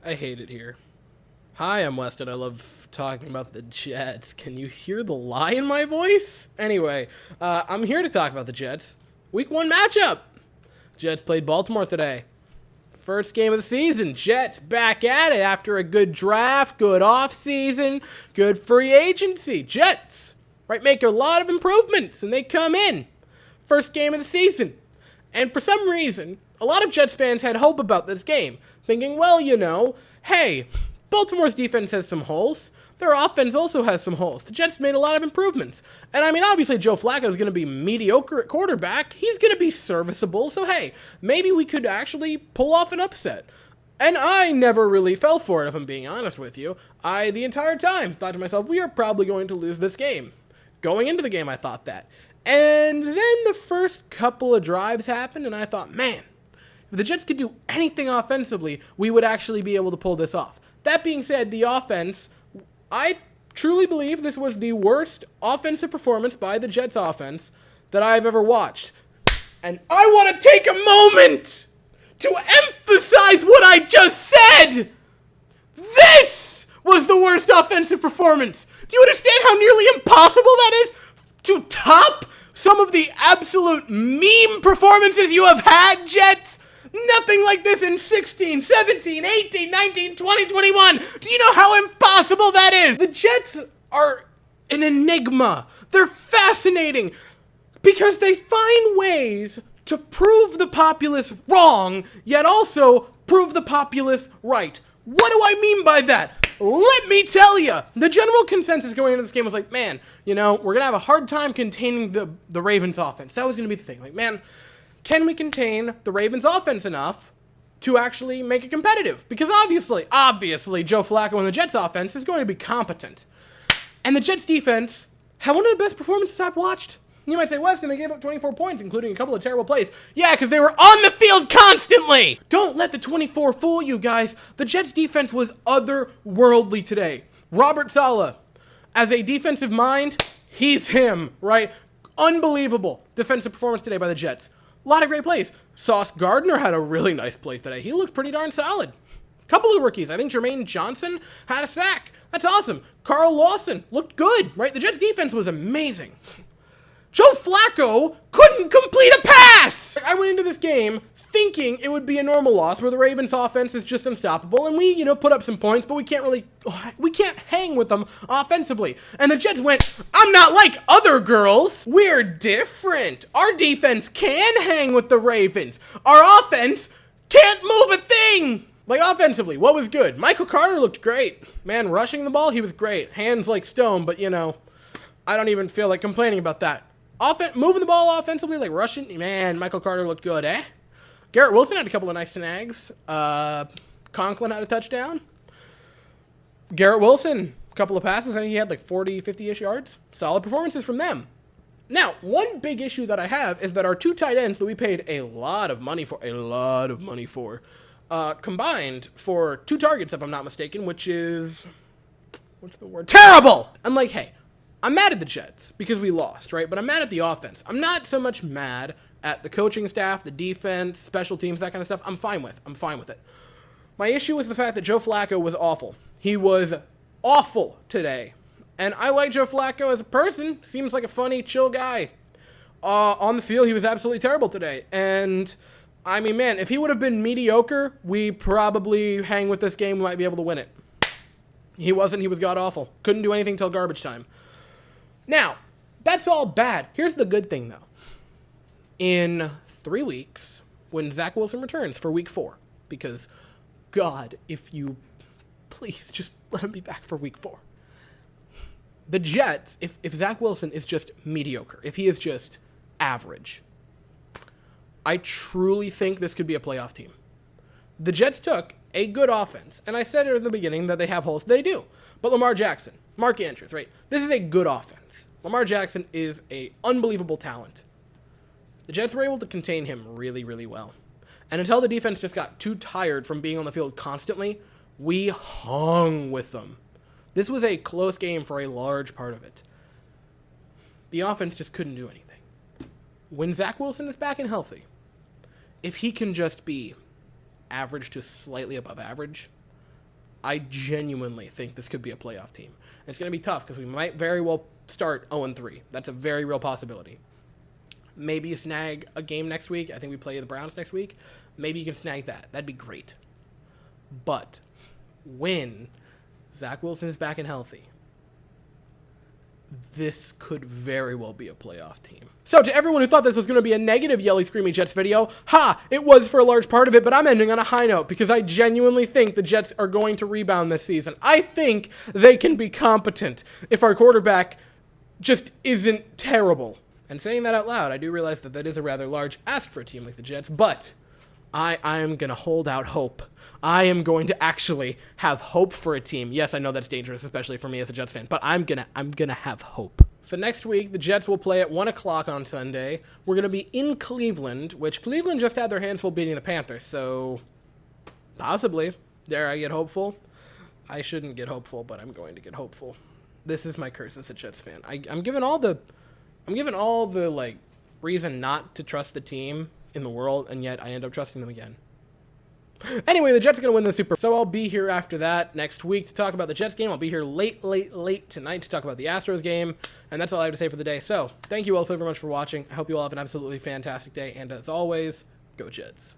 I hate it here. Hi, I'm Weston. I love talking about the Jets. Can you hear the lie in my voice? Anyway, I'm here to talk about the Jets. Week 1 matchup. Jets played Baltimore today. First game of the season. Jets back at it after a good draft, good offseason, good free agency. Jets, right, make a lot of improvements, and they come in. First game of the season. And for some reason, a lot of Jets fans had hope about this game, thinking, well, hey, Baltimore's defense has some holes. Their offense also has some holes. The Jets made a lot of improvements. And I mean, obviously, Joe Flacco is going to be mediocre at quarterback. He's going to be serviceable. So, hey, maybe we could actually pull off an upset. And I never really fell for it, if I'm being honest with you. I, the entire time, thought to myself, we are probably going to lose this game. Going into the game, I thought that. And then the first couple of drives happened, and I thought, man, if the Jets could do anything offensively, we would actually be able to pull this off. That being said, the offense, I truly believe this was the worst offensive performance by the Jets offense that I've ever watched. And I want to take a moment to emphasize what I just said. This was the worst offensive performance. Do you understand how nearly impossible that is to top some of the absolute meme performances you have had, Jets? Nothing like this in 16, 17, 18, 19, 20, 21. Do you know how impossible that is? The Jets are an enigma. They're fascinating because they find ways to prove the populace wrong, yet also prove the populace right. What do I mean by that? Let me tell you. The general consensus going into this game was like, man, we're going to have a hard time containing the Ravens offense. That was going to be the thing. Like, man, can we contain the Ravens offense enough to actually make it competitive? Because obviously, Joe Flacco and the Jets offense is going to be competent. And the Jets defense had one of the best performances I've watched. You might say, Weston, they gave up 24 points, including a couple of terrible plays. Yeah, because they were on the field constantly. Don't let the 24 fool you, guys. The Jets defense was otherworldly today. Robert Saleh, as a defensive mind, he's him, right? Unbelievable defensive performance today by the Jets. A lot of great plays. Sauce Gardner had a really nice play today. He looked pretty darn solid. Couple of rookies. I think Jermaine Johnson had a sack. That's awesome. Carl Lawson looked good, right? The Jets defense was amazing. Joe Flacco couldn't complete a pass! I went into this game thinking it would be a normal loss where the Ravens offense is just unstoppable and we, put up some points, but we can't hang with them offensively. And the Jets went, I'm not like other girls. We're different. Our defense can hang with the Ravens. Our offense can't move a thing. Like, offensively, what was good? Michael Carter looked great. Man, rushing the ball, he was great. Hands like stone, but, I don't even feel like complaining about that. Moving the ball offensively, like rushing, man, Michael Carter looked good, eh? Garrett Wilson had a couple of nice snags. Conklin had a touchdown. Garrett Wilson, a couple of passes. I think he had like 40, 50-ish yards. Solid performances from them. Now, one big issue that I have is that our two tight ends that we paid a lot of money for, combined for 2 targets, if I'm not mistaken, which is, what's the word? Terrible! I'm like, hey, I'm mad at the Jets because we lost, right? But I'm mad at the offense. I'm not so much mad at the coaching staff, the defense, special teams, that kind of stuff. I'm fine with it. My issue was the fact that Joe Flacco was awful. He was awful today. And I like Joe Flacco as a person. Seems like a funny, chill guy. On the field, he was absolutely terrible today. And, I mean, man, if he would have been mediocre, we probably hang with this game. We might be able to win it. He wasn't. He was god-awful. Couldn't do anything till garbage time. Now, that's all bad. Here's the good thing, though. In 3 weeks, when Zach Wilson returns for week 4, because, God, if you please just let him be back for week 4. The Jets, if Zach Wilson is just mediocre, if he is just average, I truly think this could be a playoff team. The Jets took a good offense, and I said it in the beginning that they have holes. They do. But Lamar Jackson, Mark Andrews, right? This is a good offense. Lamar Jackson is an unbelievable talent. The Jets were able to contain him really, really well. And until the defense just got too tired from being on the field constantly, we hung with them. This was a close game for a large part of it. The offense just couldn't do anything. When Zach Wilson is back and healthy, if he can just be average to slightly above average, I genuinely think this could be a playoff team. And it's going to be tough because we might very well start 0-3. That's a very real possibility. Maybe you snag a game next week. I think we play the Browns next week. Maybe you can snag that. That'd be great. But when Zach Wilson is back and healthy, this could very well be a playoff team. So to everyone who thought this was going to be a negative Yelly Screamy Jets video, it was for a large part of it, but I'm ending on a high note because I genuinely think the Jets are going to rebound this season. I think they can be competent if our quarterback just isn't terrible. And saying that out loud, I do realize that that is a rather large ask for a team like the Jets, but I am going to hold out hope. I am going to actually have hope for a team. Yes, I know that's dangerous, especially for me as a Jets fan, but I'm gonna have hope. So next week, the Jets will play at 1 o'clock on Sunday. We're going to be in Cleveland, which Cleveland just had their hands full beating the Panthers, so possibly. Dare I get hopeful? I shouldn't get hopeful, but I'm going to get hopeful. This is my curse as a Jets fan. I'm given all the like reason not to trust the team in the world, and yet I end up trusting them again. Anyway, the Jets are going to win the Super Bowl. So I'll be here after that next week to talk about the Jets game. I'll be here late tonight to talk about the Astros game. And that's all I have to say for the day. So thank you all so very much for watching. I hope you all have an absolutely fantastic day. And as always, go Jets.